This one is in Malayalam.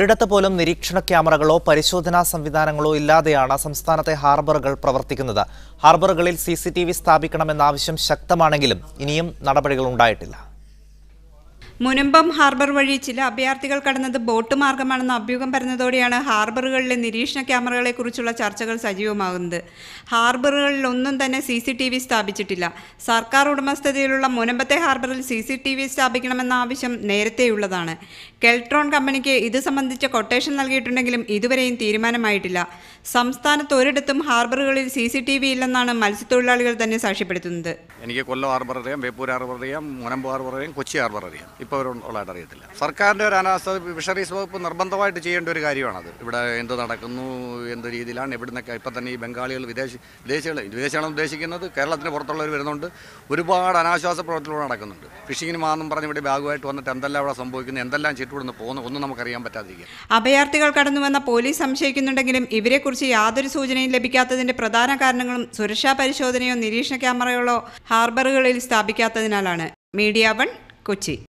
ഒരിടത്ത് പോലും നിരീക്ഷണ ക്യാമറകളോ പരിശോധനാ സംവിധാനങ്ങളോ ഇല്ലാതെയാണ് സംസ്ഥാനത്തെ ഹാർബറുകൾ പ്രവർത്തിക്കുന്നത്. ഹാർബറുകളിൽ സിസിടിവി സ്ഥാപിക്കണമെന്ന ആവശ്യം ശക്തമാണെങ്കിലും ഇനിയും നടപടികൾ ഉണ്ടായിട്ടില്ല. മുനമ്പം ഹാർബർ വഴി ചില അഭയാർത്ഥികൾ കടന്നത് ബോട്ട് മാർഗമാണെന്ന അഭ്യൂഹം പരന്നതോടെയാണ് ഹാർബറുകളിലെ നിരീക്ഷണ ക്യാമറകളെക്കുറിച്ചുള്ള ചർച്ചകൾ സജീവമാകുന്നത്. ഹാർബറുകളിൽ ഒന്നും തന്നെ CCTV സ്ഥാപിച്ചിട്ടില്ല. സർക്കാർ ഉടമസ്ഥതയിലുള്ള മുനമ്പത്തെ ഹാർബറിൽ CCTV സ്ഥാപിക്കണമെന്ന ആവശ്യം നേരത്തെയുള്ളതാണ്. കെൽട്രോൺ കമ്പനിക്ക് ഇത് സംബന്ധിച്ച കൊട്ടേഷൻ നൽകിയിട്ടുണ്ടെങ്കിലും ഇതുവരെയും തീരുമാനമായിട്ടില്ല. സംസ്ഥാനത്ത് ഒരിടത്തും ഹാർബറുകളിൽ CCTV ഇല്ലെന്നാണ് മത്സ്യത്തൊഴിലാളികൾ തന്നെ സാക്ഷ്യപ്പെടുത്തുന്നത്. എനിക്ക് കൊല്ലം ഹാർബർ അറിയാം, ബേപ്പൂർ ഹാർബർ അറിയാം, മുനമ്പ് ഹാർബർ അറിയാം, കൊച്ചി ഹാർബർ അറിയാം. ഇപ്പോൾ ഉള്ളതായിട്ട് അറിയത്തില്ല. സർക്കാരിൻ്റെ ഒരു അനാസ്ഥ ഫിഷറീസ് വകുപ്പ് നിർബന്ധമായിട്ട് ചെയ്യേണ്ട ഒരു കാര്യമാണത്. ഇവിടെ എന്ത് നടക്കുന്നു, എന്ത് രീതിയിലാണ്, എവിടുന്നൊക്കെ ഇപ്പം തന്നെ ഈ ബംഗാളികൾ വിദേശികളാണ് ഉദ്ദേശിക്കുന്നത്. കേരളത്തിന് പുറത്തുള്ളവർ വരുന്നുണ്ട്. ഒരുപാട് അനാശ്വാസ പ്രവർത്തനങ്ങൾ നടക്കുന്നുണ്ട്. ഫിഷിങ്ങിന് മാന്നും പറഞ്ഞ് ഇവിടെ ബാഗുമായിട്ട് വന്നിട്ട് എന്തെല്ലാം ഇവിടെ സംഭവിക്കുന്നു, എന്തെല്ലാം ചീട്ടുവിടുന്ന് പോകുന്നു ഒന്നും നമുക്കറിയാൻ പറ്റാതിരിക്കുക. അഭയാർത്ഥികൾ കടന്നുവന്ന പോലീസ് സംശയിക്കുന്നുണ്ടെങ്കിലും ഇവരെക്കുറിച്ച് യാതൊരു സൂചനയും ലഭിക്കാത്തതിന്റെ പ്രധാന കാരണങ്ങളും സുരക്ഷാ പരിശോധനയോ നിരീക്ഷണ ക്യാമറകളോ ഹാർബറുകളിൽ സ്ഥാപിക്കാത്തതിനാലാണ്. മീഡിയ 1 കൊച്ചി.